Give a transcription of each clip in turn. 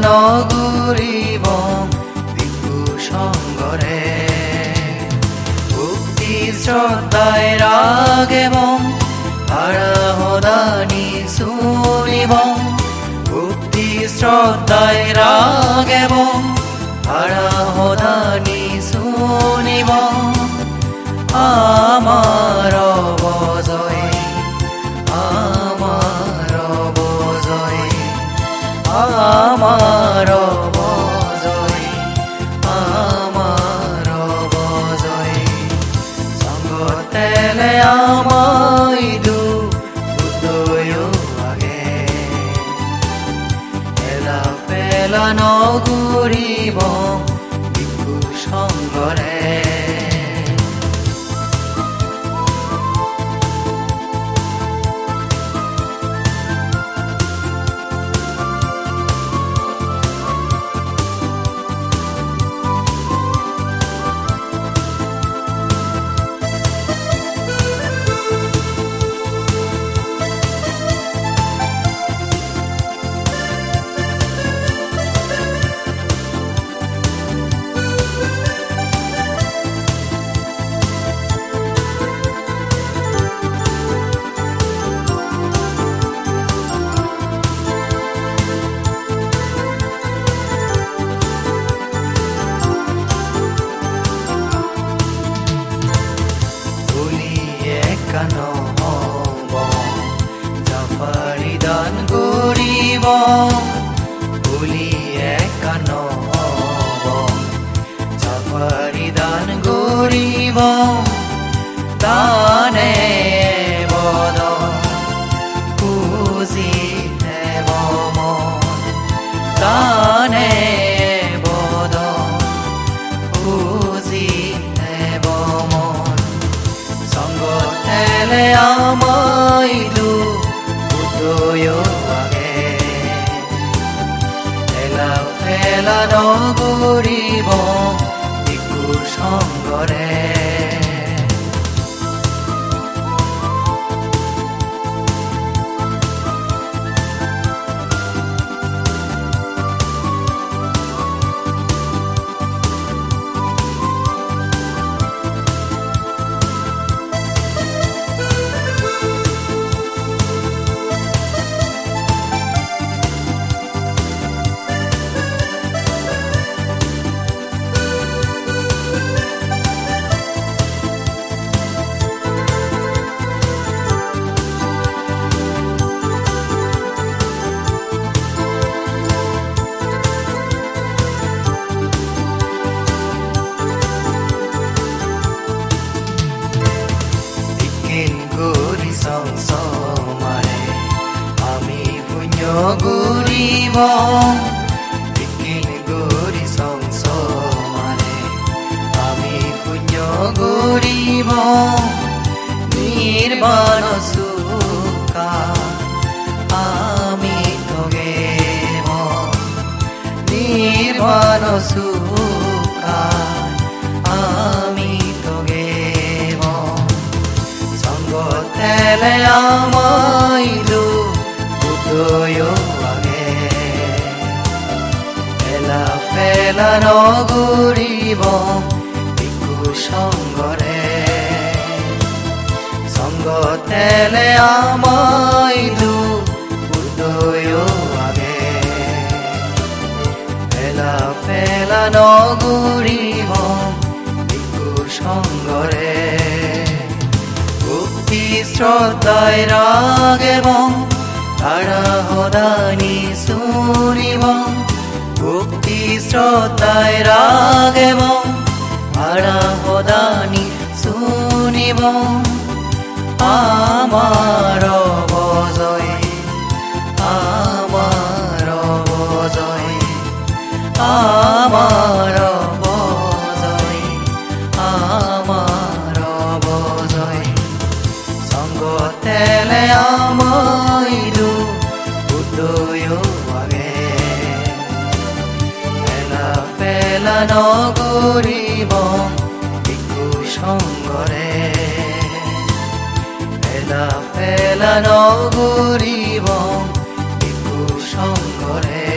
নগরীব ভিক্ষু সঙ্গরে ভক্তি শ্রদ্ধায় রাগেব আরাধনী শুনিব ভক্তি শ্রদ্ধায় রাগেব আরাধনী শুনিব আমার বজয় আমার বজয় আমার বজয় আমার বজয় সঙ্গতেলে আমায় উদয় আগে এলা পেলা নগরিব ভিক্ষু সঙ্গরে পরিধান করিব বলি একান পরিধান করিব দানে বদ খুঁজি দেব দানে বদ খুঁজি দেব সঙ্গতেলে আমায় উদয় আগে এলা পেলা নগরিব ভিক্ষু সঙ্গরে সংসমারে আমি পুণ্য গরিব বিকিন গরি সংসমারে আমি পুণ্য গরিব নির্বাণ সুখা আমি তগেব নির্বাণ সুখা আমি তগেব সঙ্গতেলে আমায় উদয় আগে এলা পেলা নগরিব ভিক্ষু সঙ্গরে সঙ্গতেলে আমায় উদয় আগে এলা পেলা নগরিব ভিক্ষু সঙ্গরে ভক্তি শ্রদ্ধায় রাগেব আরাধনী শুনিব ভক্তি শ্রদ্ধায় রাগেব আরাধনী শুনিব আমার বজয় আমার বজয় আমার বজয় আমার বজয় সঙ্গতেলে আমায় উদয় আগে এলা পেলা নগরিব ভিক্ষু সঙ্গরে এলা পেলা নগরিব ভিক্ষু সঙ্গরে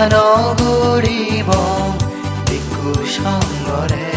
নগৰীব ভিক্ষু সংগৰে